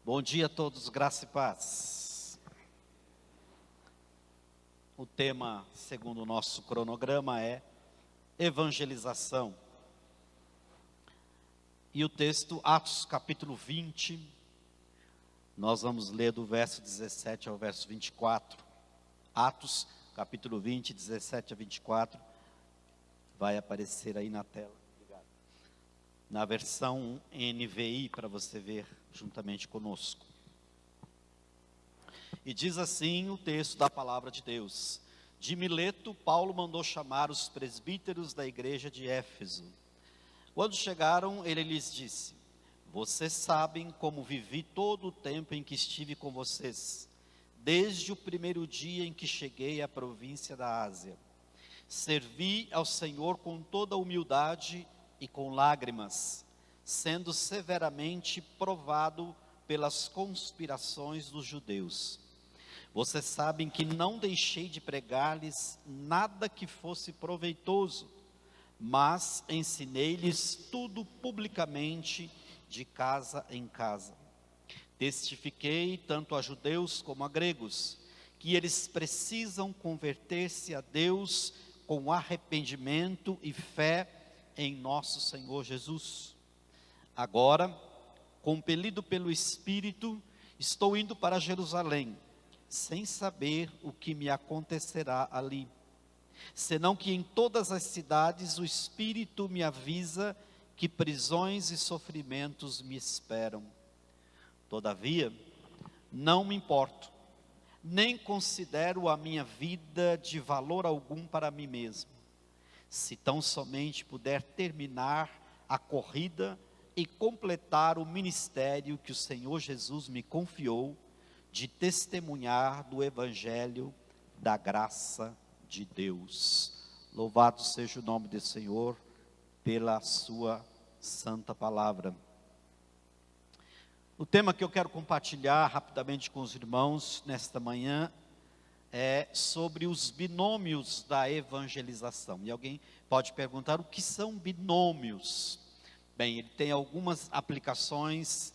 Bom dia a todos, graça e paz. O tema, segundo o nosso cronograma, é evangelização. E o texto, Atos capítulo 20, nós vamos ler do verso 17 ao verso 24. Atos capítulo 20, 17 a 24, vai aparecer aí na tela. Obrigado. Na versão NVI, para você ver juntamente conosco. E diz assim o texto da palavra de Deus: de Mileto, Paulo mandou chamar os presbíteros da igreja de Éfeso. Quando chegaram, ele lhes disse: vocês sabem como vivi todo o tempo em que estive com vocês, desde o primeiro dia em que cheguei à província da Ásia. Servi ao Senhor com toda humildade e com lágrimas, sendo severamente provado pelas conspirações dos judeus. Vocês sabem que não deixei de pregar-lhes nada que fosse proveitoso, mas ensinei-lhes tudo publicamente, de casa em casa. Testifiquei tanto a judeus como a gregos, que eles precisam converter-se a Deus com arrependimento e fé em nosso Senhor Jesus. Agora, compelido pelo Espírito, estou indo para Jerusalém, sem saber o que me acontecerá ali, senão que em todas as cidades o Espírito me avisa que prisões e sofrimentos me esperam. Todavia, não me importo, nem considero a minha vida de valor algum para mim mesmo, se tão somente puder terminar a corrida e completar o ministério que o Senhor Jesus me confiou, de testemunhar do Evangelho da graça de Deus. Louvado seja o nome do Senhor pela sua santa palavra. O tema que eu quero compartilhar rapidamente com os irmãos nesta manhã é sobre os binômios da evangelização. E alguém pode perguntar: o que são binômios? Bem, ele tem algumas aplicações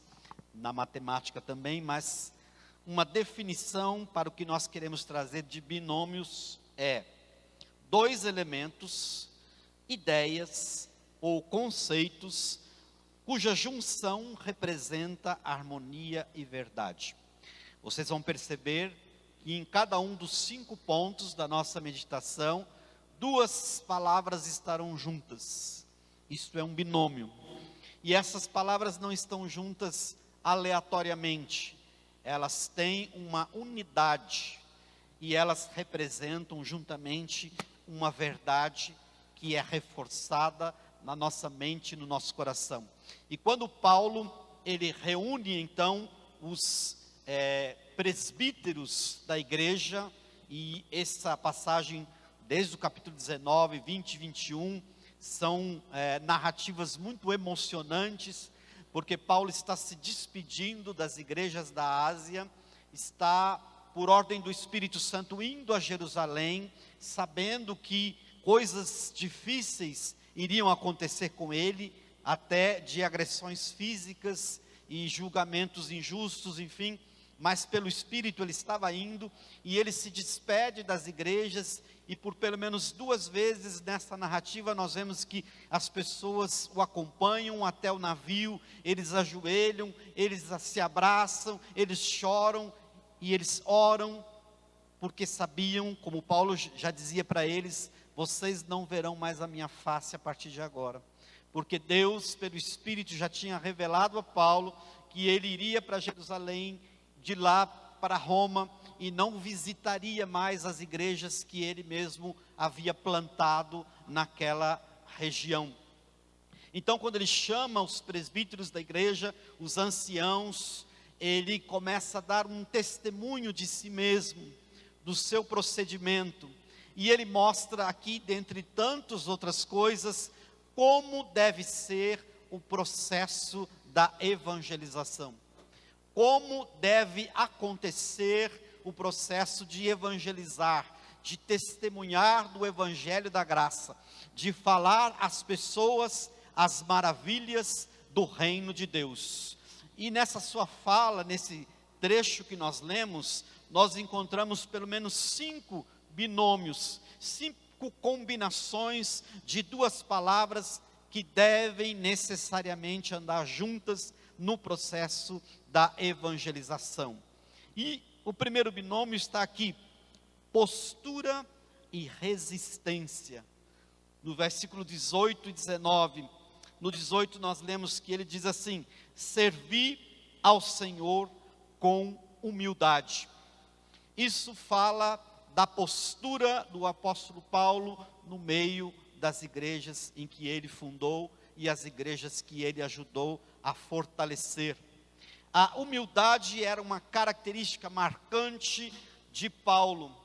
na matemática também, mas uma definição para o que nós queremos trazer de binômios é dois elementos, ideias ou conceitos cuja junção representa harmonia e verdade. Vocês vão perceber que em cada um dos 5 pontos da nossa meditação, 2 palavras estarão juntas. Isto é um binômio. E essas palavras não estão juntas aleatoriamente. Elas têm uma unidade e elas representam juntamente uma verdade que é reforçada na nossa mente e no nosso coração. E quando Paulo, ele reúne então os presbíteros da igreja, e essa passagem desde o capítulo 19, 20 e 21, são narrativas muito emocionantes, porque Paulo está se despedindo das igrejas da Ásia, está, por ordem do Espírito Santo, indo a Jerusalém, sabendo que coisas difíceis iriam acontecer com ele, até de agressões físicas e julgamentos injustos, enfim, mas pelo Espírito ele estava indo, e ele se despede das igrejas, e por pelo menos 2 vezes nessa narrativa nós vemos que as pessoas o acompanham até o navio, eles ajoelham, eles se abraçam, eles choram e eles oram, porque sabiam, como Paulo já dizia para eles: vocês não verão mais a minha face a partir de agora, porque Deus pelo Espírito já tinha revelado a Paulo que ele iria para Jerusalém, de lá para Roma, e não visitaria mais as igrejas que ele mesmo havia plantado naquela região. Então, quando ele chama os presbíteros da igreja, os anciãos, ele começa a dar um testemunho de si mesmo, do seu procedimento, e ele mostra aqui, dentre tantas outras coisas, como deve ser o processo da evangelização. Como deve acontecer o processo de evangelizar, de testemunhar do Evangelho da graça, de falar às pessoas as maravilhas do reino de Deus. E nessa sua fala, nesse trecho que nós lemos, nós encontramos pelo menos 5 binômios, 5 combinações de 2 palavras que devem necessariamente andar juntas no processo da evangelização. E o primeiro binômio está aqui: postura e resistência. No versículo 18 e 19, no 18 nós lemos que ele diz assim: servi ao Senhor com humildade. Isso fala da postura do apóstolo Paulo no meio das igrejas em que ele fundou e as igrejas que ele ajudou a fortalecer. A humildade era uma característica marcante de Paulo,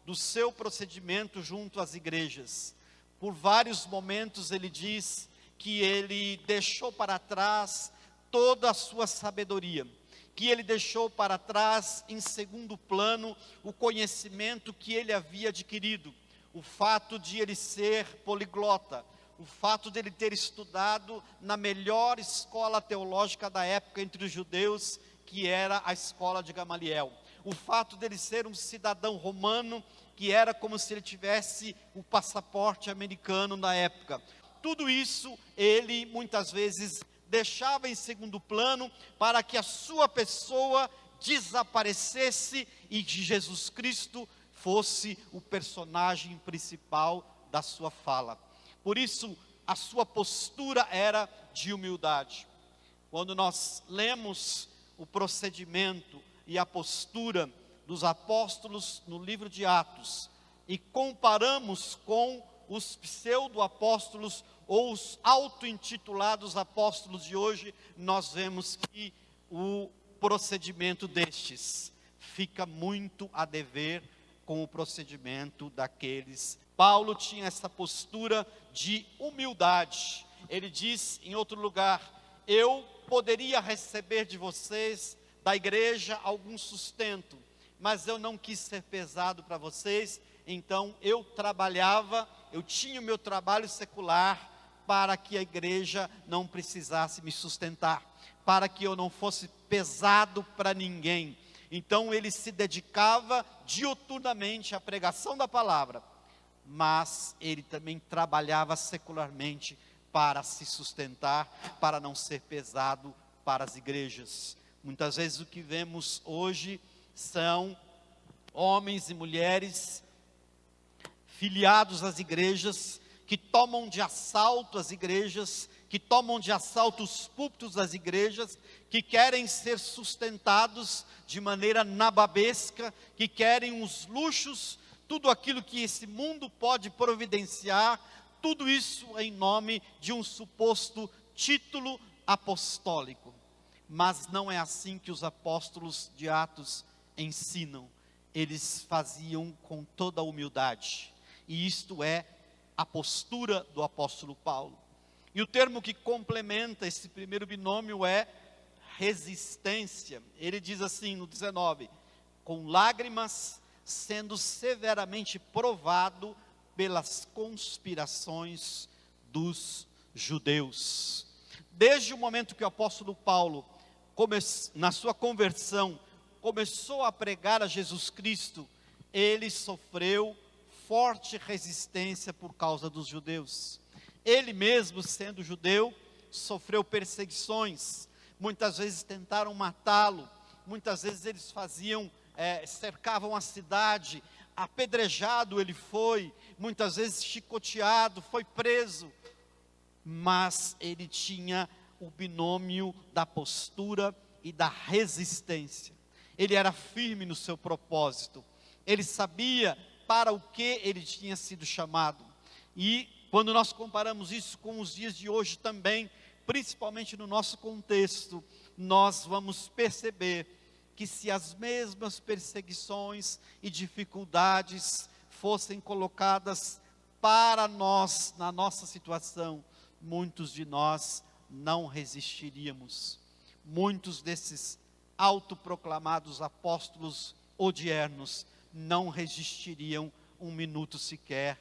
do seu procedimento junto às igrejas. Por vários momentos ele diz que ele deixou para trás toda a sua sabedoria, que ele deixou para trás em segundo plano o conhecimento que ele havia adquirido, o fato de ele ser poliglota, o fato de ele ter estudado na melhor escola teológica da época entre os judeus, que era a escola de Gamaliel, o fato de ele ser um cidadão romano, que era como se ele tivesse o passaporte americano na época. Tudo isso ele muitas vezes deixava em segundo plano para que a sua pessoa desaparecesse e que Jesus Cristo fosse o personagem principal da sua fala. Por isso, a sua postura era de humildade. Quando nós lemos o procedimento e a postura dos apóstolos no livro de Atos e comparamos com os pseudo-apóstolos ou os auto-intitulados apóstolos de hoje, nós vemos que o procedimento destes fica muito a dever com o procedimento daqueles. Paulo tinha essa postura de humildade. Ele diz em outro lugar: eu poderia receber de vocês, da igreja, algum sustento, mas eu não quis ser pesado para vocês, então eu trabalhava, eu tinha o meu trabalho secular, para que a igreja não precisasse me sustentar, para que eu não fosse pesado para ninguém. Então ele se dedicava diuturnamente à pregação da palavra, mas ele também trabalhava secularmente para se sustentar, para não ser pesado para as igrejas. Muitas vezes o que vemos hoje são homens e mulheres filiados às igrejas, que tomam de assalto as igrejas, que tomam de assalto os púlpitos das igrejas, que querem ser sustentados de maneira nababesca, que querem os luxos, tudo aquilo que esse mundo pode providenciar, tudo isso em nome de um suposto título apostólico. Mas não é assim que os apóstolos de Atos ensinam. Eles faziam com toda a humildade, e isto é a postura do apóstolo Paulo. E o termo que complementa esse primeiro binômio é resistência. Ele diz assim no 19: com lágrimas, sendo severamente provado pelas conspirações dos judeus. Desde o momento que o apóstolo Paulo, na sua conversão, começou a pregar a Jesus Cristo, ele sofreu forte resistência por causa dos judeus. Ele mesmo, sendo judeu, sofreu perseguições. Muitas vezes tentaram matá-lo, muitas vezes eles cercavam a cidade, apedrejado ele foi, muitas vezes chicoteado, foi preso, mas ele tinha o binômio da postura e da resistência. Ele era firme no seu propósito, ele sabia para o que ele tinha sido chamado. E quando nós comparamos isso com os dias de hoje também, principalmente no nosso contexto, nós vamos perceber que se as mesmas perseguições e dificuldades fossem colocadas para nós, na nossa situação, muitos de nós não resistiríamos. Muitos desses autoproclamados apóstolos odiernos não resistiriam um minuto sequer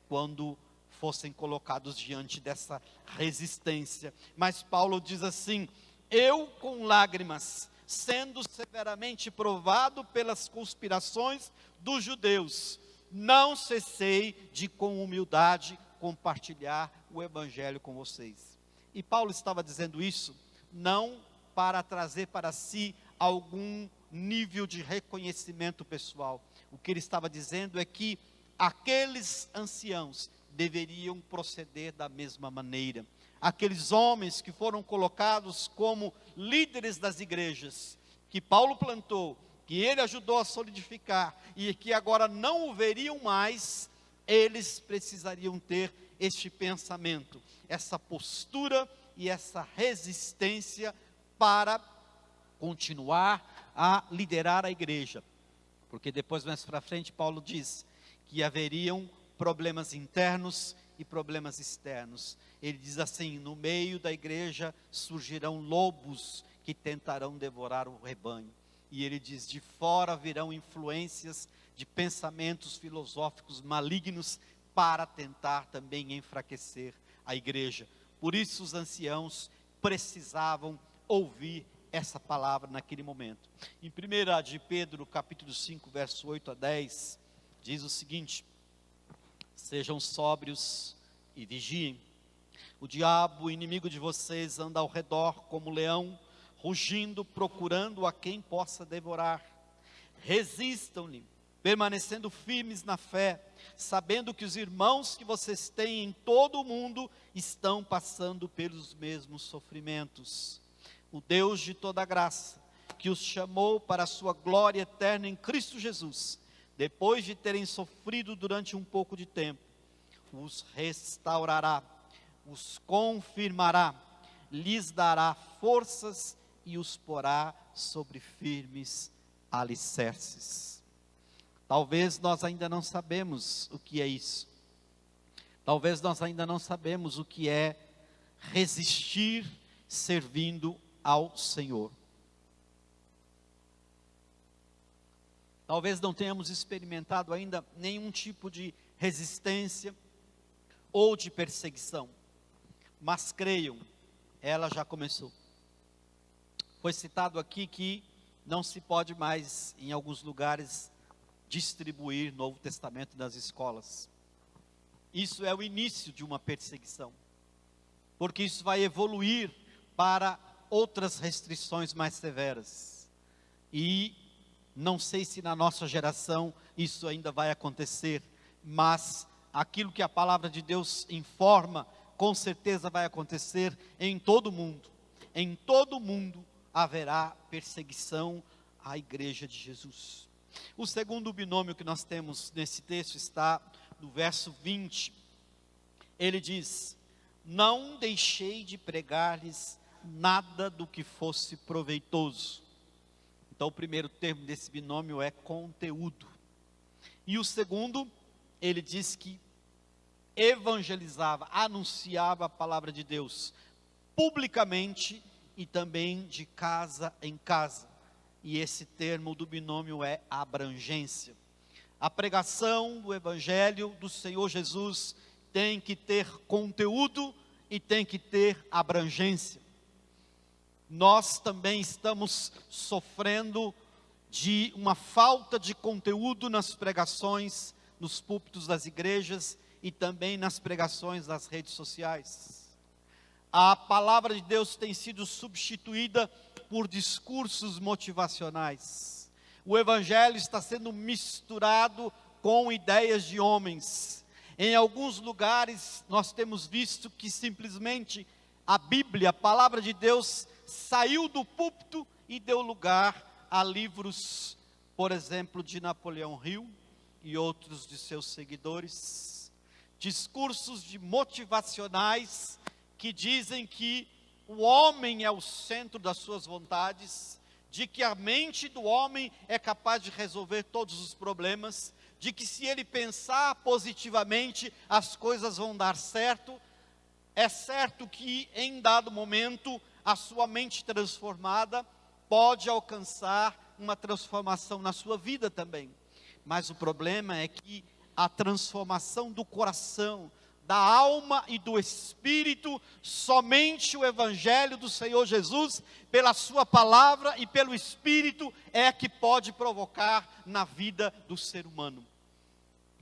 quando fossem colocados diante dessa resistência. Mas Paulo diz assim: eu com lágrimas, sendo severamente provado pelas conspirações dos judeus, não cessei de com humildade compartilhar o evangelho com vocês. E Paulo estava dizendo isso não para trazer para si algum nível de reconhecimento pessoal. O que ele estava dizendo é que aqueles anciãos deveriam proceder da mesma maneira. Aqueles homens que foram colocados como líderes das igrejas, que Paulo plantou, que ele ajudou a solidificar, e que agora não o veriam mais, eles precisariam ter este pensamento, essa postura e essa resistência para continuar a liderar a igreja. Porque depois, mais para frente, Paulo diz que haveriam problemas internos e problemas externos. Ele diz assim: no meio da igreja surgirão lobos que tentarão devorar o rebanho. E ele diz: de fora virão influências de pensamentos filosóficos malignos para tentar também enfraquecer a igreja. Por isso os anciãos precisavam ouvir essa palavra naquele momento. Em 1 de Pedro, capítulo 5, verso 8 a 10, diz o seguinte: sejam sóbrios e vigiem. O diabo, inimigo de vocês, anda ao redor como leão, rugindo, procurando a quem possa devorar. Resistam-lhe, permanecendo firmes na fé, sabendo que os irmãos que vocês têm em todo o mundo estão passando pelos mesmos sofrimentos. O Deus de toda graça, que os chamou para a sua glória eterna em Cristo Jesus, depois de terem sofrido durante um pouco de tempo, os restaurará, os confirmará, lhes dará forças e os porá sobre firmes alicerces. Talvez nós ainda não sabemos o que é isso. Talvez nós ainda não sabemos o que é resistir servindo ao Senhor. Talvez não tenhamos experimentado ainda nenhum tipo de resistência ou de perseguição, mas creiam, ela já começou. Foi citado aqui que não se pode mais, em alguns lugares, distribuir Novo Testamento nas escolas. Isso é o início de uma perseguição, porque isso vai evoluir para outras restrições mais severas. E não sei se na nossa geração isso ainda vai acontecer, mas aquilo que a palavra de Deus informa, com certeza vai acontecer em todo o mundo. Em todo o mundo haverá perseguição à igreja de Jesus. O segundo binômio que nós temos nesse texto está no verso 20. Ele diz: não deixei de pregar-lhes nada do que fosse proveitoso. Então o primeiro termo desse binômio é conteúdo. E o segundo, ele diz que evangelizava, anunciava a palavra de Deus publicamente e também de casa em casa. E esse termo do binômio é abrangência. A pregação do evangelho do Senhor Jesus tem que ter conteúdo e tem que ter abrangência. Nós também estamos sofrendo de uma falta de conteúdo nas pregações, nos púlpitos das igrejas e também nas pregações das redes sociais. A palavra de Deus tem sido substituída por discursos motivacionais. O evangelho está sendo misturado com ideias de homens. Em alguns lugares nós temos visto que simplesmente a Bíblia, a palavra de Deus, saiu do púlpito e deu lugar a livros, por exemplo, de Napoleão Hill e outros de seus seguidores. Discursos motivacionais que dizem que o homem é o centro das suas vontades, de que a mente do homem é capaz de resolver todos os problemas, de que se ele pensar positivamente, as coisas vão dar certo. É certo que em dado momento, a sua mente transformada pode alcançar uma transformação na sua vida também. Mas o problema é que a transformação do coração, da alma e do espírito, somente o evangelho do Senhor Jesus, pela sua palavra e pelo espírito, é que pode provocar na vida do ser humano.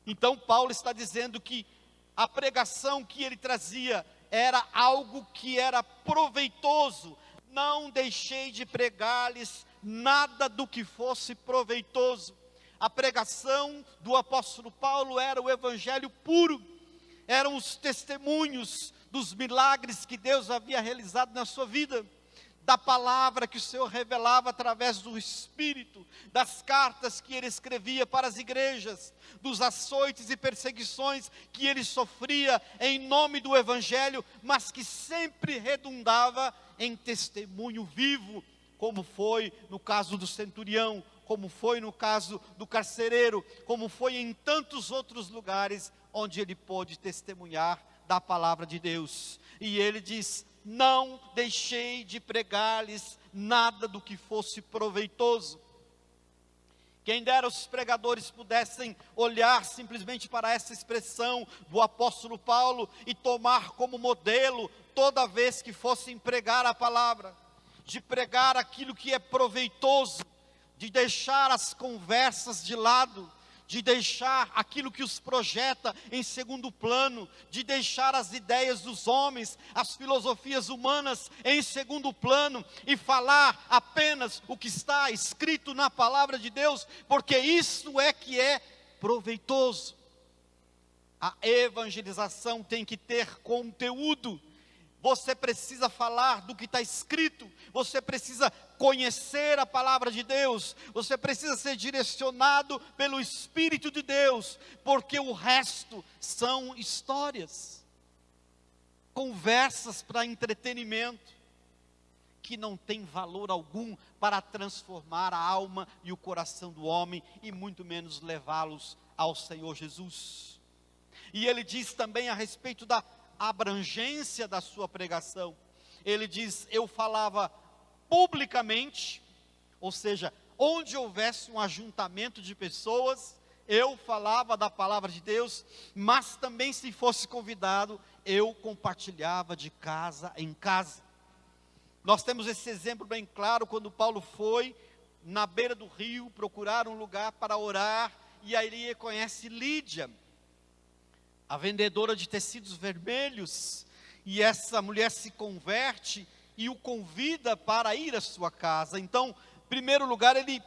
Então Paulo está dizendo que a pregação que ele trazia era algo que era proveitoso. Não deixei de pregar-lhes nada do que fosse proveitoso. A pregação do apóstolo Paulo era o evangelho puro, eram os testemunhos dos milagres que Deus havia realizado na sua vida, da palavra que o Senhor revelava através do Espírito, das cartas que ele escrevia para as igrejas, dos açoites e perseguições que ele sofria em nome do evangelho, mas que sempre redundava em testemunho vivo, como foi no caso do centurião, como foi no caso do carcereiro, como foi em tantos outros lugares onde ele pôde testemunhar da palavra de Deus. E ele diz: não deixei de pregar-lhes nada do que fosse proveitoso. Quem dera os pregadores pudessem olhar simplesmente para essa expressão do apóstolo Paulo e tomar como modelo toda vez que fossem pregar a palavra, de pregar aquilo que é proveitoso, de deixar as conversas de lado, de deixar aquilo que os projeta em segundo plano, de deixar as ideias dos homens, as filosofias humanas em segundo plano, e falar apenas o que está escrito na palavra de Deus, porque isso é que é proveitoso. A evangelização tem que ter conteúdo. Você precisa falar do que está escrito, você precisa conhecer a palavra de Deus, você precisa ser direcionado pelo Espírito de Deus, porque o resto são histórias, conversas para entretenimento, que não tem valor algum para transformar a alma e o coração do homem, e muito menos levá-los ao Senhor Jesus. E ele diz também a respeito da abrangência da sua pregação. Ele diz: eu falava publicamente, ou seja, onde houvesse um ajuntamento de pessoas, eu falava da palavra de Deus, mas também, se fosse convidado, eu compartilhava de casa em casa. Nós temos esse exemplo bem claro quando Paulo foi na beira do rio procurar um lugar para orar, e aí ele conhece Lídia, a vendedora de tecidos vermelhos, e essa mulher se converte e o convida para ir à sua casa. Então, em primeiro lugar, ele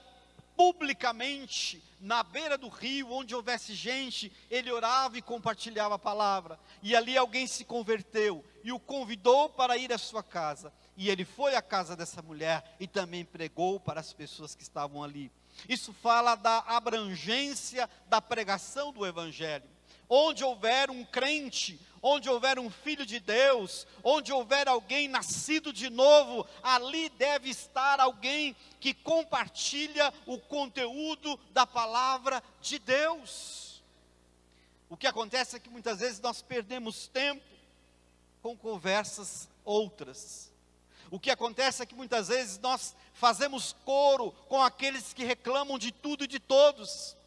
publicamente, na beira do rio, onde houvesse gente, ele orava e compartilhava a palavra, e ali alguém se converteu, e o convidou para ir à sua casa, e ele foi à casa dessa mulher, e também pregou para as pessoas que estavam ali. Isso fala da abrangência da pregação do evangelho. Onde houver um crente, onde houver um filho de Deus, onde houver alguém nascido de novo, ali deve estar alguém que compartilha o conteúdo da palavra de Deus. O que acontece é que muitas vezes nós perdemos tempo com conversas outras. O que acontece é que muitas vezes nós fazemos coro com aqueles que reclamam de tudo e de todos.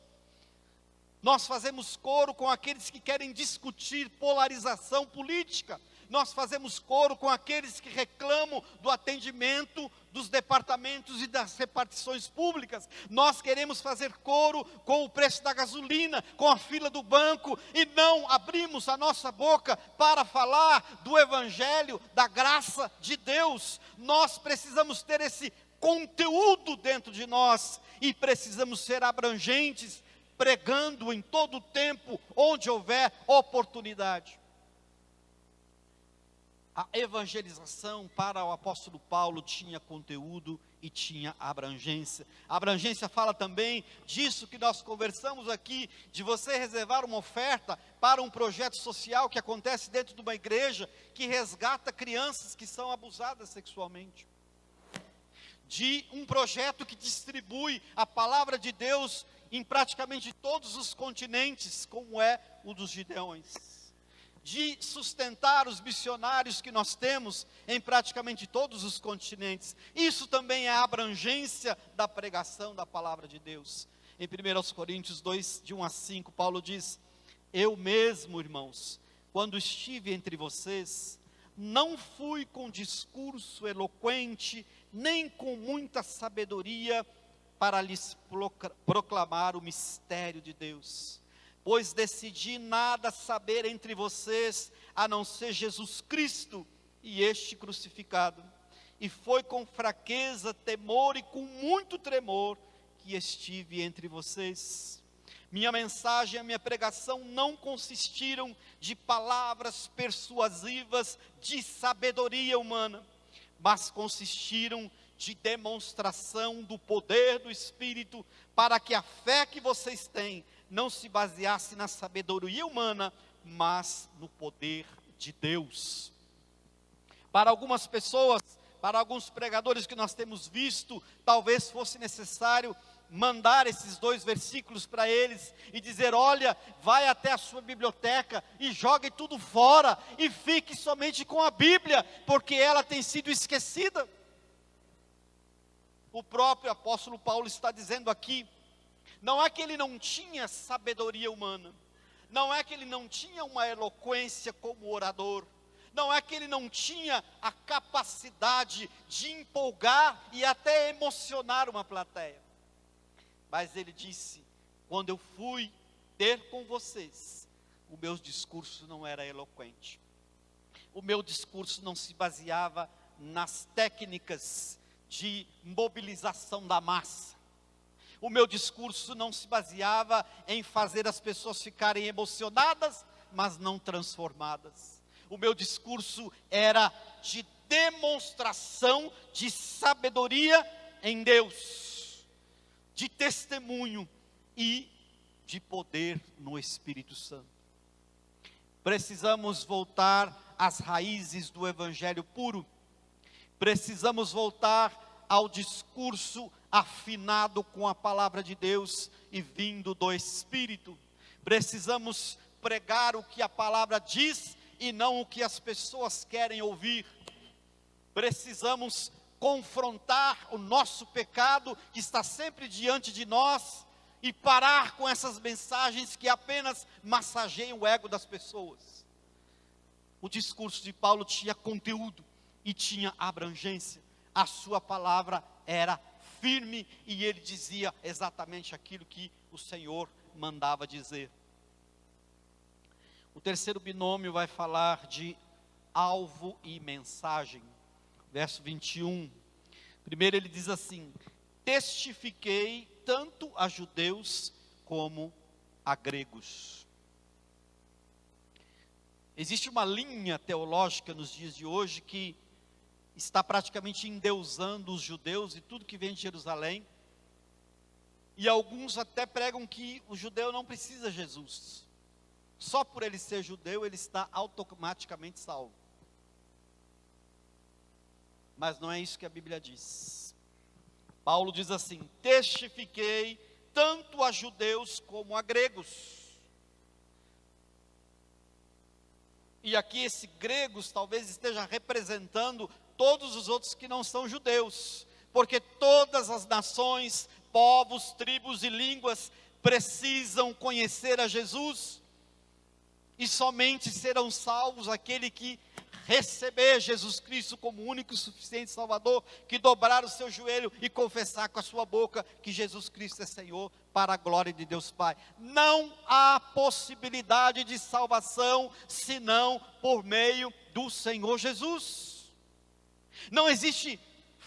Nós fazemos coro com aqueles que querem discutir polarização política. Nós fazemos coro com aqueles que reclamam do atendimento dos departamentos e das repartições públicas. Nós queremos fazer coro com o preço da gasolina, com a fila do banco, e não abrimos a nossa boca para falar do evangelho, da graça de Deus. Nós precisamos ter esse conteúdo dentro de nós, e precisamos ser abrangentes, pregando em todo o tempo, onde houver oportunidade. A evangelização para o apóstolo Paulo tinha conteúdo e tinha abrangência. A abrangência fala também disso que nós conversamos aqui, de você reservar uma oferta para um projeto social que acontece dentro de uma igreja, que resgata crianças que são abusadas sexualmente. De um projeto que distribui a palavra de Deus em praticamente todos os continentes, como é o dos Gideões. De sustentar os missionários que nós temos em praticamente todos os continentes. Isso também é a abrangência da pregação da palavra de Deus. Em 1 Coríntios 2, de 1 a 5, Paulo diz: eu mesmo, irmãos, quando estive entre vocês, não fui com discurso eloquente, nem com muita sabedoria, para lhes proclamar o mistério de Deus. Pois decidi nada saber entre vocês, a não ser Jesus Cristo e este crucificado. E foi com fraqueza, temor e com muito tremor que estive entre vocês. Minha mensagem e a minha pregação não consistiram de palavras persuasivas de sabedoria humana, mas consistiram de demonstração do poder do Espírito, para que a fé que vocês têm não se baseasse na sabedoria humana, mas no poder de Deus. Para algumas pessoas, para alguns pregadores que nós temos visto, talvez fosse necessário mandar esses 2 versículos para eles e dizer: olha, vai até a sua biblioteca e jogue tudo fora e fique somente com a Bíblia, porque ela tem sido esquecida. O próprio apóstolo Paulo está dizendo aqui, não é que ele não tinha sabedoria humana, não é que ele não tinha uma eloquência como orador, não é que ele não tinha a capacidade de empolgar e até emocionar uma plateia, mas ele disse: quando eu fui ter com vocês, o meu discurso não era eloquente, o meu discurso não se baseava nas técnicas de mobilização da massa, o meu discurso não se baseava em fazer as pessoas ficarem emocionadas, mas não transformadas. O meu discurso era de demonstração de sabedoria em Deus, de testemunho e de poder no Espírito Santo. Precisamos voltar às raízes do Evangelho puro. Precisamos voltar ao discurso afinado com a palavra de Deus e vindo do Espírito. Precisamos pregar o que a palavra diz e não o que as pessoas querem ouvir. Precisamos confrontar o nosso pecado que está sempre diante de nós e parar com essas mensagens que apenas massageiam o ego das pessoas. O discurso de Paulo tinha conteúdo e tinha abrangência. A sua palavra era firme e ele dizia exatamente aquilo que o Senhor mandava dizer. O terceiro binômio vai falar de alvo e mensagem. Verso 21. Primeiro ele diz assim: testifiquei tanto a judeus como a gregos. Existe uma linha teológica nos dias de hoje que está praticamente endeusando os judeus e tudo que vem de Jerusalém. E alguns até pregam que o judeu não precisa de Jesus. Só por ele ser judeu, ele está automaticamente salvo. Mas não é isso que a Bíblia diz. Paulo diz assim: testifiquei tanto a judeus como a gregos. E aqui esse gregos talvez esteja representando todos os outros que não são judeus, porque todas as nações, povos, tribos e línguas precisam conhecer a Jesus, e somente serão salvos aquele que receber Jesus Cristo como único e suficiente Salvador, que dobrar o seu joelho e confessar com a sua boca que Jesus Cristo é Senhor, para a glória de Deus Pai. Não há possibilidade de salvação senão por meio do Senhor Jesus. Não existe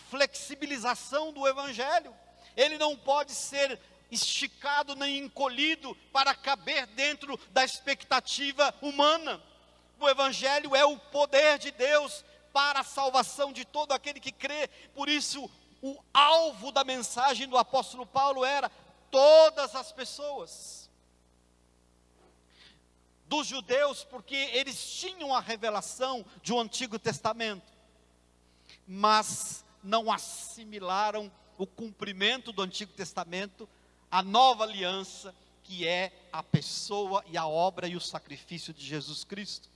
flexibilização do Evangelho. Ele não pode ser esticado nem encolhido para caber dentro da expectativa humana. O Evangelho é o poder de Deus para a salvação de todo aquele que crê. Por isso, o alvo da mensagem do apóstolo Paulo era todas as pessoas. Dos judeus, porque eles tinham a revelação de um Antigo Testamento, mas não assimilaram o cumprimento do Antigo Testamento, a nova aliança, que é a pessoa e a obra e o sacrifício de Jesus Cristo.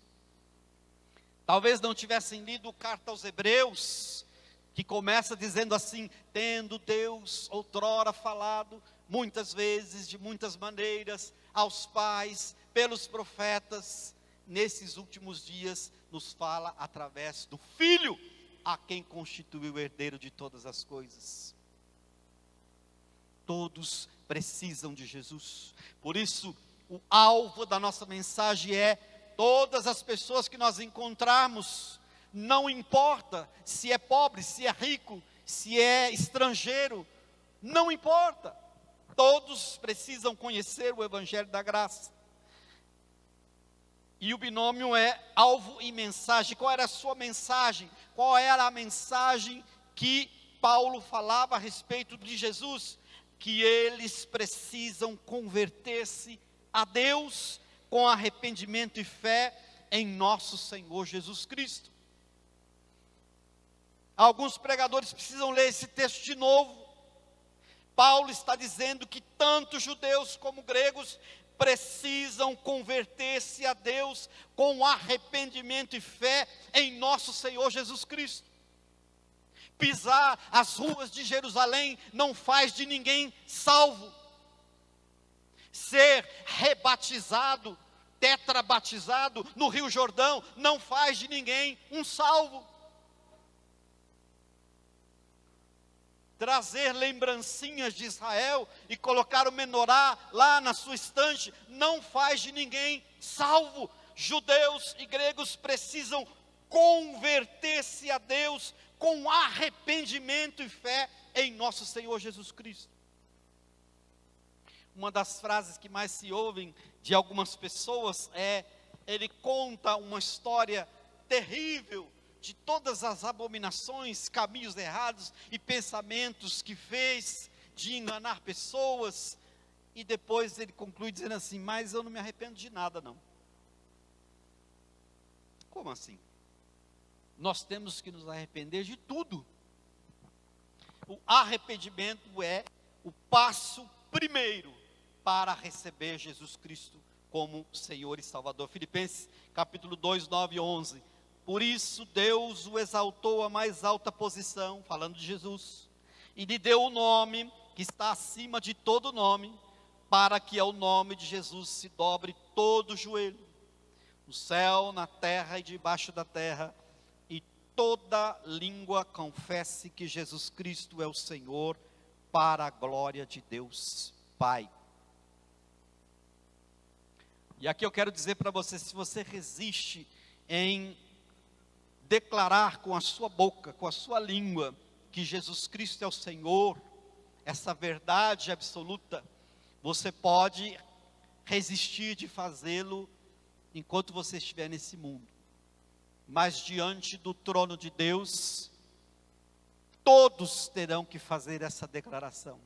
Talvez não tivessem lido a carta aos Hebreus, que começa dizendo assim: tendo Deus outrora falado, muitas vezes, de muitas maneiras, aos pais, pelos profetas, nesses últimos dias, nos fala através do Filho, a quem constituiu o herdeiro de todas as coisas. Todos precisam de Jesus. Por isso, o alvo da nossa mensagem é: todas as pessoas que nós encontrarmos, não importa se é pobre, se é rico, se é estrangeiro, não importa. Todos precisam conhecer o Evangelho da Graça. E o binômio é alvo e mensagem. Qual era a sua mensagem? Qual era a mensagem que Paulo falava a respeito de Jesus? Que eles precisam converter-se a Deus com arrependimento e fé em nosso Senhor Jesus Cristo. Alguns pregadores precisam ler esse texto de novo. Paulo está dizendo que tanto judeus como gregos precisam converter-se a Deus com arrependimento e fé em nosso Senhor Jesus Cristo. Pisar as ruas de Jerusalém não faz de ninguém salvo. Ser rebatizado, tetrabatizado no Rio Jordão não faz de ninguém um salvo. Trazer lembrancinhas de Israel e colocar o menorá lá na sua estante não faz de ninguém salvo. Judeus e gregos precisam converter-se a Deus com arrependimento e fé em nosso Senhor Jesus Cristo. Uma das frases que mais se ouvem de algumas pessoas é: ele conta uma história terrível de todas as abominações, caminhos errados e pensamentos que fez de enganar pessoas, e depois ele conclui dizendo assim: mas eu não me arrependo de nada não. Como assim? Nós temos que nos arrepender de tudo. O arrependimento é o passo primeiro para receber Jesus Cristo como Senhor e Salvador. Filipenses capítulo 2, 9 e 11. Por isso Deus o exaltou à mais alta posição, falando de Jesus, e lhe deu o nome que está acima de todo nome, para que ao nome de Jesus se dobre todo o joelho, no céu, na terra e debaixo da terra, e toda língua confesse que Jesus Cristo é o Senhor, para a glória de Deus Pai. E aqui eu quero dizer para você: se você resiste em declarar com a sua boca, com a sua língua, que Jesus Cristo é o Senhor, essa verdade absoluta, você pode resistir de fazê-lo enquanto você estiver nesse mundo. Mas diante do trono de Deus, todos terão que fazer essa declaração.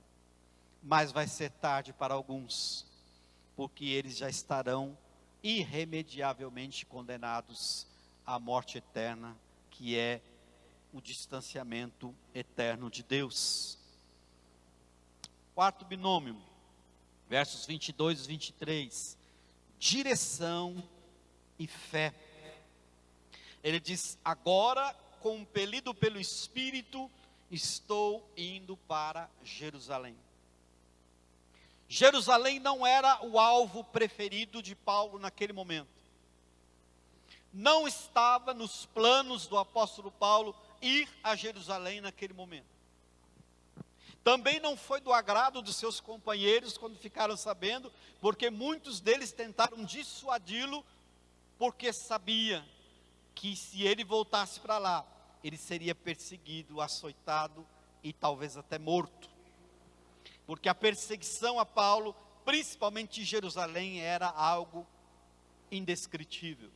Mas vai ser tarde para alguns, porque eles já estarão irremediavelmente condenados à morte eterna, que é o distanciamento eterno de Deus. Quarto binômio, versos 22 e 23, direção e fé. Ele diz: agora, compelido pelo Espírito, estou indo para Jerusalém. Jerusalém não era o alvo preferido de Paulo naquele momento. Não estava nos planos do apóstolo Paulo ir a Jerusalém naquele momento. Também não foi do agrado dos seus companheiros quando ficaram sabendo, porque muitos deles tentaram dissuadi-lo, porque sabia que se ele voltasse para lá, ele seria perseguido, açoitado e talvez até morto. Porque a perseguição a Paulo, principalmente em Jerusalém, era algo indescritível.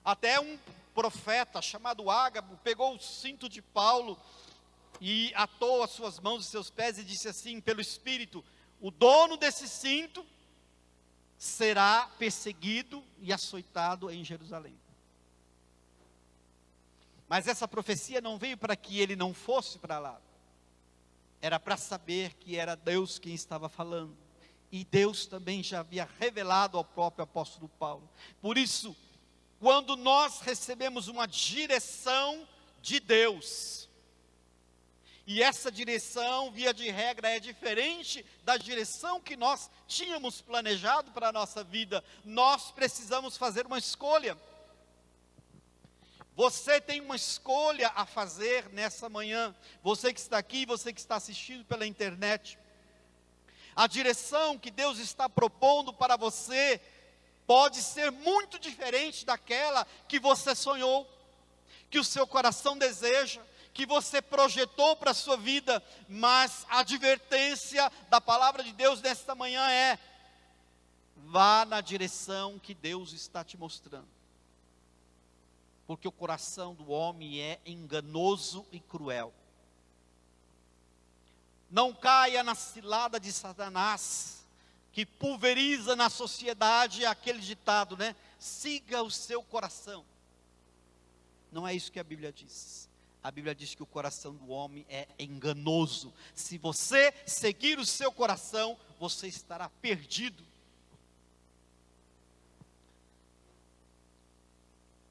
Até um profeta chamado Ágabo pegou o cinto de Paulo e atou as suas mãos e seus pés e disse assim, pelo Espírito: o dono desse cinto será perseguido e açoitado em Jerusalém. Mas essa profecia não veio para que ele não fosse para lá. Era para saber que era Deus quem estava falando. E Deus também já havia revelado ao próprio apóstolo Paulo. Por isso, quando nós recebemos uma direção de Deus, E essa direção, via de regra, é diferente da direção que nós tínhamos planejado para a nossa vida. Nós precisamos fazer uma escolha. Você tem uma escolha a fazer nessa manhã. Você que está aqui, você que está assistindo pela internet. A direção que Deus está propondo para você pode ser muito diferente daquela que você sonhou, que o seu coração deseja, que você projetou para a sua vida, mas a advertência da palavra de Deus nesta manhã é: vá na direção que Deus está te mostrando, porque o coração do homem é enganoso e cruel. Não caia na cilada de Satanás, que pulveriza na sociedade aquele ditado, né? Siga o seu coração. Não é isso que a Bíblia diz. A Bíblia diz que o coração do homem é enganoso. Se você seguir o seu coração, você estará perdido.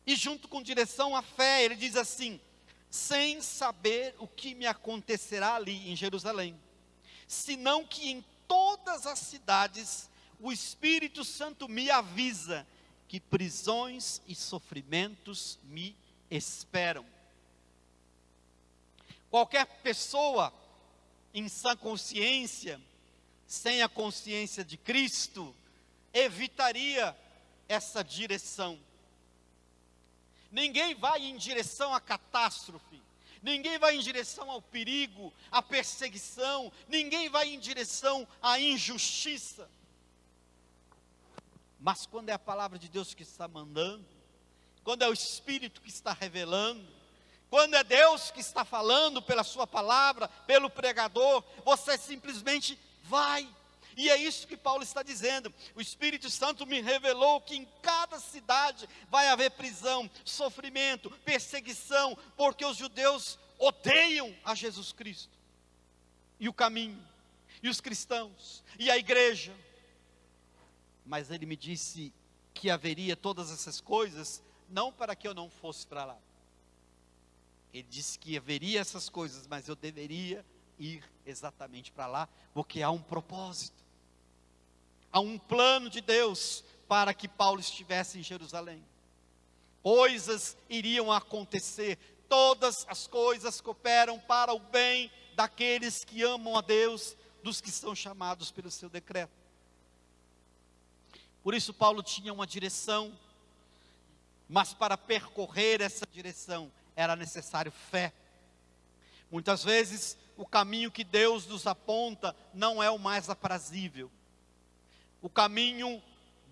E junto com direção à fé, ele diz assim: sem saber o que me acontecerá ali em Jerusalém, senão que em todas as cidades o Espírito Santo me avisa que prisões e sofrimentos me esperam. Qualquer pessoa em sã consciência, sem a consciência de Cristo, evitaria essa direção. Ninguém vai em direção à catástrofe, ninguém vai em direção ao perigo, à perseguição, ninguém vai em direção à injustiça. Mas quando é a palavra de Deus que está mandando, quando é o Espírito que está revelando, quando é Deus que está falando pela sua palavra, pelo pregador, você simplesmente vai. E é isso que Paulo está dizendo: o Espírito Santo me revelou que em cada cidade vai haver prisão, sofrimento, perseguição, porque os judeus odeiam a Jesus Cristo, e o caminho, e os cristãos, e a igreja. Mas ele me disse que haveria todas essas coisas, não para que eu não fosse para lá. Ele disse que haveria essas coisas, mas eu deveria ir exatamente para lá, porque há um propósito. Há um plano de Deus para que Paulo estivesse em Jerusalém. Coisas iriam acontecer, todas as coisas cooperam para o bem daqueles que amam a Deus, dos que são chamados pelo seu decreto. Por isso Paulo tinha uma direção, mas para percorrer essa direção era necessário fé. Muitas vezes o caminho que Deus nos aponta não é o mais aprazível. O caminho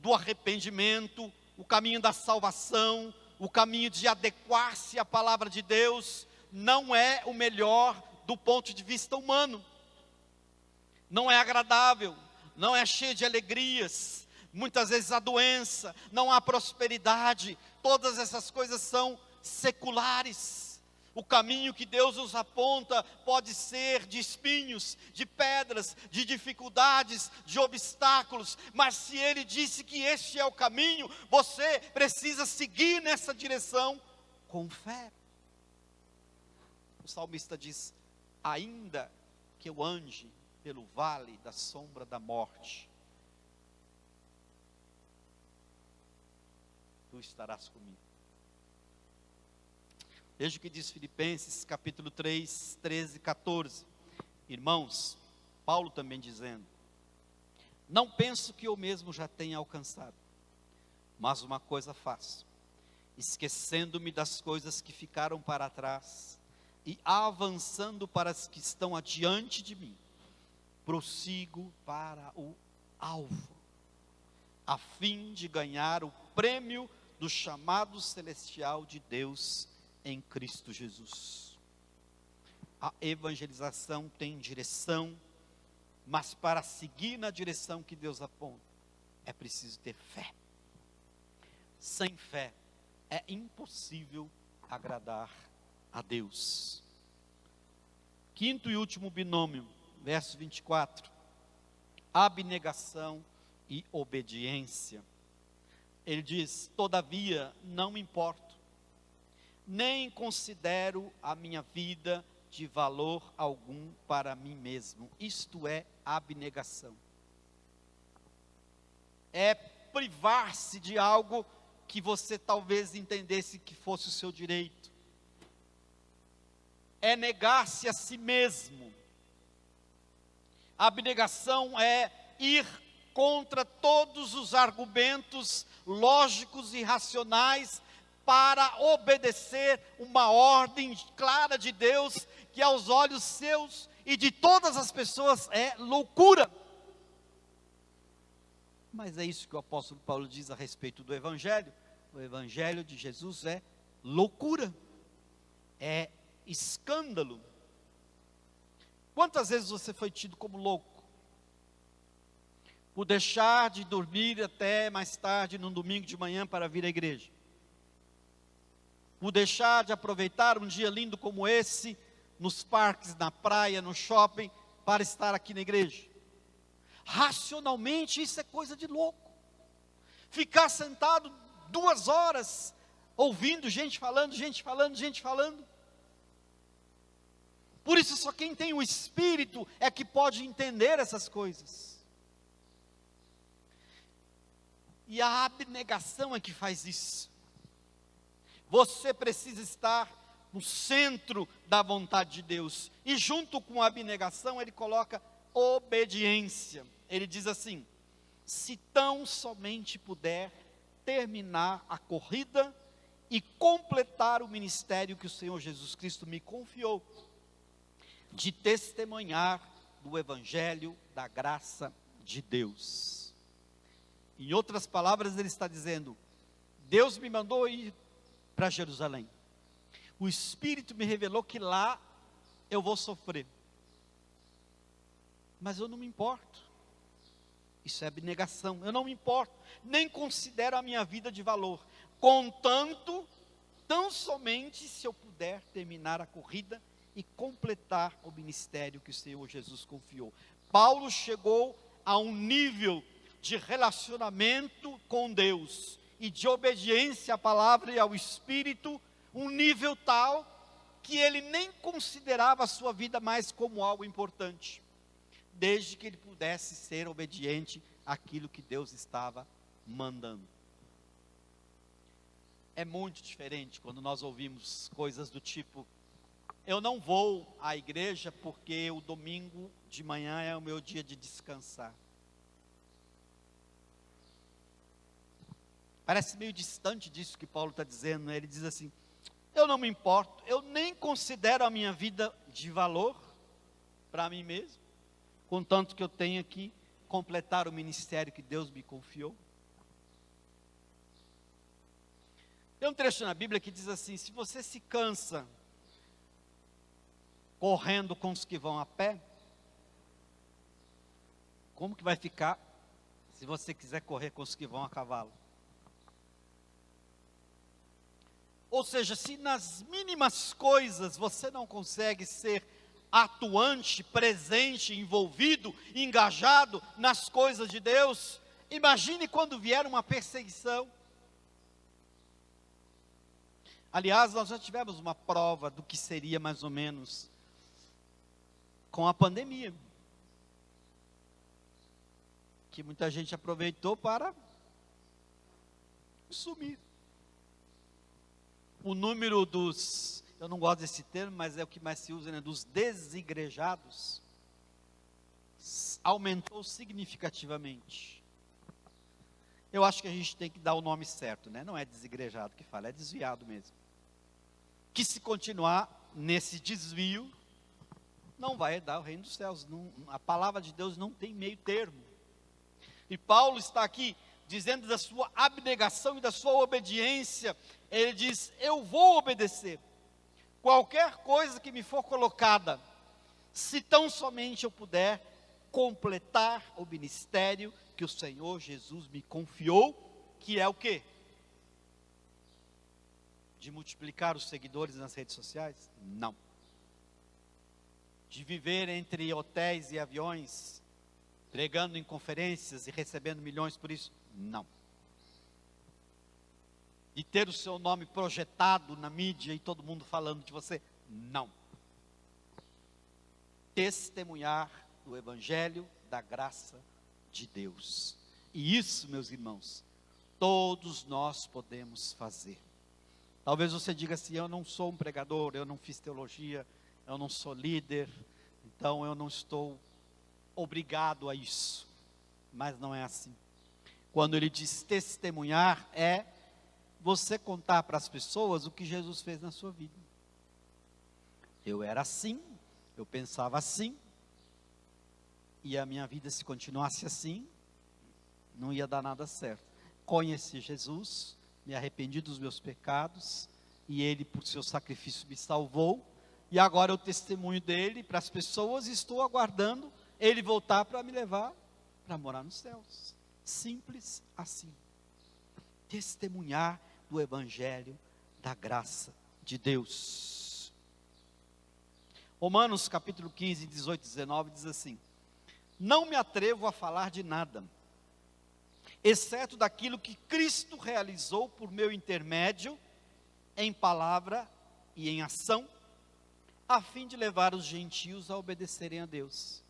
do arrependimento, o caminho da salvação, o caminho de adequar-se à palavra de Deus, não é o melhor do ponto de vista humano. Não é agradável, não é cheio de alegrias, muitas vezes há doença, não há prosperidade, todas essas coisas são seculares. O caminho que Deus nos aponta pode ser de espinhos, de pedras, de dificuldades, de obstáculos, mas se Ele disse que este é o caminho, você precisa seguir nessa direção com fé. O salmista diz: ainda que eu ande pelo vale da sombra da morte, tu estarás comigo. Veja o que diz Filipenses capítulo 3, 13 e 14. Irmãos, Paulo também dizendo: não penso que eu mesmo já tenha alcançado, mas uma coisa faço, esquecendo-me das coisas que ficaram para trás e avançando para as que estão adiante de mim, prossigo para o alvo, a fim de ganhar o prêmio do chamado celestial de Deus em Cristo Jesus. A evangelização tem direção, mas para seguir na direção que Deus aponta, é preciso ter fé. Sem fé, é impossível agradar a Deus. Quinto e último binômio, verso 24. Abnegação e obediência. Ele diz: todavia não me importo, nem considero a minha vida de valor algum para mim mesmo. Isto é abnegação. É privar-se de algo que você talvez entendesse que fosse o seu direito. É negar-se a si mesmo. A abnegação é ir contra todos os argumentos lógicos e racionais para obedecer uma ordem clara de Deus, que aos olhos seus e de todas as pessoas é loucura. Mas é isso que o apóstolo Paulo diz a respeito do Evangelho. O Evangelho de Jesus é loucura, é escândalo. Quantas vezes você foi tido como louco? Por deixar de dormir até mais tarde, num domingo de manhã, para vir à igreja. Por deixar de aproveitar um dia lindo como esse, nos parques, na praia, no shopping, para estar aqui na igreja. Racionalmente, isso é coisa de louco. Ficar sentado 2 horas, ouvindo gente falando, gente falando, gente falando. Por isso, só quem tem o Espírito é que pode entender essas coisas. E a abnegação é que faz isso. Você precisa estar no centro da vontade de Deus. E junto com a abnegação, ele coloca obediência. Ele diz assim: se tão somente puder terminar a corrida e completar o ministério que o Senhor Jesus Cristo me confiou, de testemunhar do Evangelho da graça de Deus. Em outras palavras, ele está dizendo: Deus me mandou ir para Jerusalém. O Espírito me revelou que lá eu vou sofrer. Mas eu não me importo. Isso é abnegação. Eu não me importo, nem considero a minha vida de valor. Contanto, tão somente se eu puder terminar a corrida e completar o ministério que o Senhor Jesus confiou. Paulo chegou a um nível de relacionamento com Deus e de obediência à palavra e ao Espírito, um nível tal que ele nem considerava a sua vida mais como algo importante, desde que ele pudesse ser obediente àquilo que Deus estava mandando. É muito diferente quando nós ouvimos coisas do tipo: eu não vou à igreja porque o domingo de manhã é o meu dia de descansar. Parece meio distante disso que Paulo está dizendo, né? Ele diz assim: eu não me importo, eu nem considero a minha vida de valor para mim mesmo, contanto que eu tenha que completar o ministério que Deus me confiou. Tem um trecho na Bíblia que diz assim: se você se cansa correndo com os que vão a pé, como que vai ficar se você quiser correr com os que vão a cavalo? Ou seja, se nas mínimas coisas você não consegue ser atuante, presente, envolvido, engajado nas coisas de Deus, imagine quando vier uma perseguição. Aliás, nós já tivemos uma prova do que seria mais ou menos com a pandemia, que muita gente aproveitou para sumir. O número dos, eu não gosto desse termo, mas é o que mais se usa, né, dos desigrejados, aumentou significativamente. Eu acho que a gente tem que dar o nome certo, né? Não é desigrejado que fala, é desviado mesmo. Que se continuar nesse desvio, não vai herdar o reino dos céus. Não, a palavra de Deus não tem meio termo. E Paulo está aqui dizendo da sua abnegação e da sua obediência. Ele diz: eu vou obedecer qualquer coisa que me for colocada, se tão somente eu puder completar o ministério que o Senhor Jesus me confiou, que é o quê? De multiplicar os seguidores nas redes sociais? Não. De viver entre hotéis e aviões, pregando em conferências e recebendo milhões por isso? Não. De ter o seu nome projetado na mídia e todo mundo falando de você? Não. testemunhar do Evangelho da graça de Deus. E isso, meus irmãos, todos nós podemos fazer. Talvez você diga assim: eu não sou um pregador, eu não fiz teologia, eu não sou líder, então eu não estou obrigado a isso. Mas não é assim. Quando ele diz testemunhar, é você contar para as pessoas o que Jesus fez na sua vida. Eu era assim, eu pensava assim, e a minha vida, se continuasse assim, não ia dar nada certo. Conheci Jesus, me arrependi dos meus pecados, e Ele, por seu sacrifício, me salvou, e agora eu testemunho dele para as pessoas, e estou aguardando Ele voltar para me levar para morar nos céus. Simples assim. Testemunhar do Evangelho da graça de Deus. Romanos capítulo 15, 18 e 19 diz assim: não me atrevo a falar de nada, exceto daquilo que Cristo realizou por meu intermédio, em palavra e em ação, a fim de levar os gentios a obedecerem a Deus.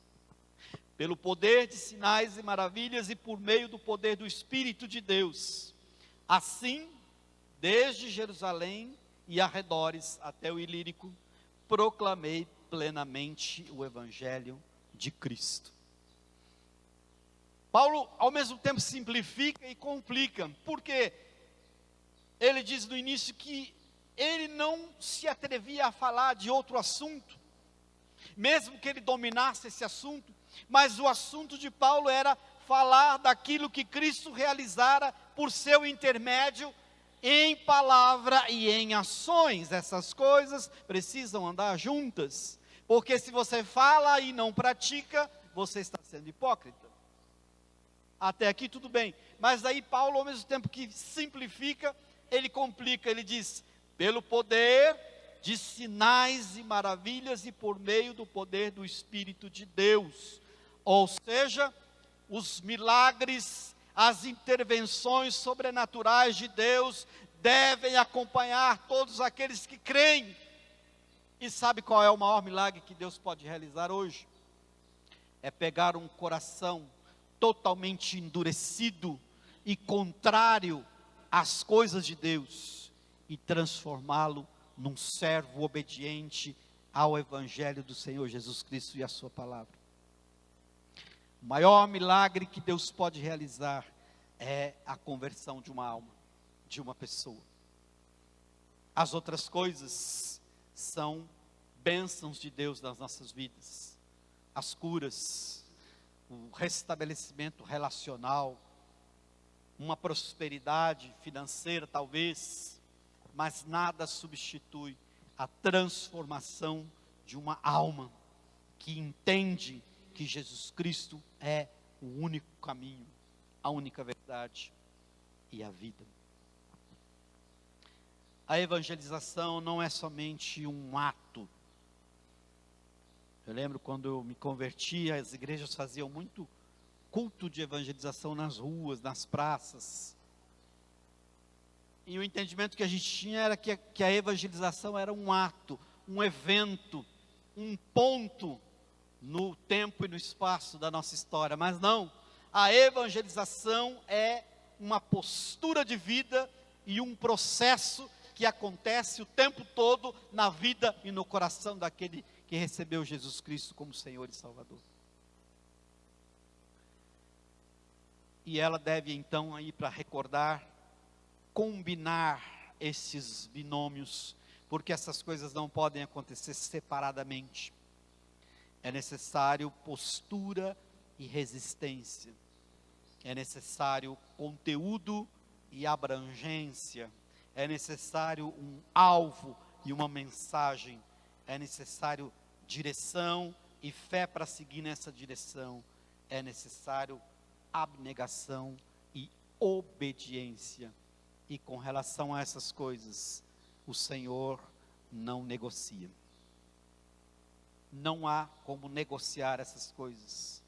Pelo poder de sinais e maravilhas e por meio do poder do Espírito de Deus. Assim, desde Jerusalém e arredores até o Ilírico, proclamei plenamente o Evangelho de Cristo. Paulo, ao mesmo tempo, simplifica e complica, porque ele diz no início que ele não se atrevia a falar de outro assunto, mesmo que ele dominasse esse assunto, mas o assunto de Paulo era falar daquilo que Cristo realizara por seu intermédio, em palavra e em ações. Essas coisas precisam andar juntas, porque se você fala e não pratica, você está sendo hipócrita. Até aqui tudo bem, mas aí Paulo, ao mesmo tempo que simplifica, ele complica, ele diz: pelo poder de sinais e maravilhas e por meio do poder do Espírito de Deus. Ou seja, os milagres, as intervenções sobrenaturais de Deus devem acompanhar todos aqueles que creem. E sabe qual é o maior milagre que Deus pode realizar hoje? É pegar um coração totalmente endurecido e contrário às coisas de Deus e transformá-lo num servo obediente ao Evangelho do Senhor Jesus Cristo e à sua palavra. O maior milagre que Deus pode realizar é a conversão de uma alma, de uma pessoa. As outras coisas são bênçãos de Deus nas nossas vidas. As curas, o restabelecimento relacional, uma prosperidade financeira talvez, mas nada substitui a transformação de uma alma que entende que Jesus Cristo é o único caminho, a única verdade e a vida. A evangelização não é somente um ato. Eu lembro quando eu me converti, as igrejas faziam muito culto de evangelização nas ruas, nas praças. E o entendimento que a gente tinha era que a evangelização era um ato, um evento, um ponto no tempo e no espaço da nossa história. Mas não, a evangelização é uma postura de vida e um processo que acontece o tempo todo na vida e no coração daquele que recebeu Jesus Cristo como Senhor e Salvador. E ela deve então aí para recordar, combinar esses binômios, porque essas coisas não podem acontecer separadamente. É necessário postura e resistência. É necessário conteúdo e abrangência. É necessário um alvo e uma mensagem. É necessário direção e fé para seguir nessa direção. É necessário abnegação e obediência. E com relação a essas coisas, o Senhor não negocia. Não há como negociar essas coisas.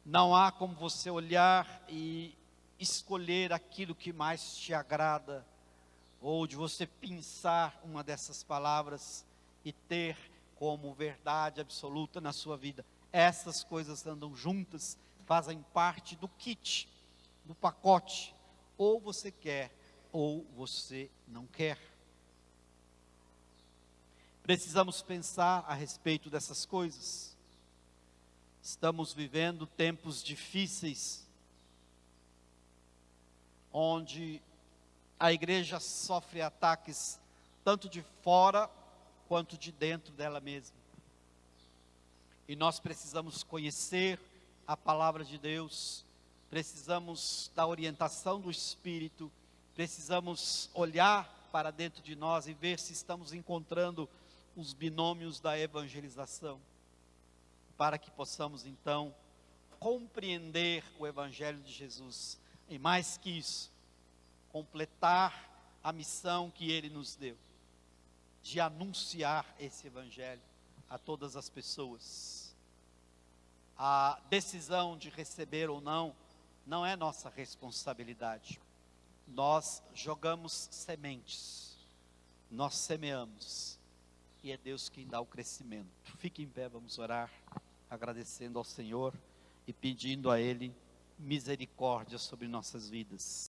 Não há como você olhar e escolher aquilo que mais te agrada, ou de você pensar uma dessas palavras e ter como verdade absoluta na sua vida. Essas coisas andam juntas, fazem parte do kit, do pacote. Ou você quer, ou você não quer. Precisamos pensar a respeito dessas coisas. Estamos vivendo tempos difíceis, onde a igreja sofre ataques tanto de fora quanto de dentro dela mesma. E nós precisamos conhecer a palavra de Deus, precisamos da orientação do Espírito, precisamos olhar para dentro de nós e ver se estamos encontrando os binômios da evangelização, para que possamos então compreender o Evangelho de Jesus, e mais que isso, completar a missão que Ele nos deu, de anunciar esse Evangelho a todas as pessoas. A decisão de receber ou não, não é nossa responsabilidade. Nós jogamos sementes, nós semeamos, e é Deus quem dá o crescimento. Fique em pé, vamos orar, agradecendo ao Senhor e pedindo a Ele misericórdia sobre nossas vidas.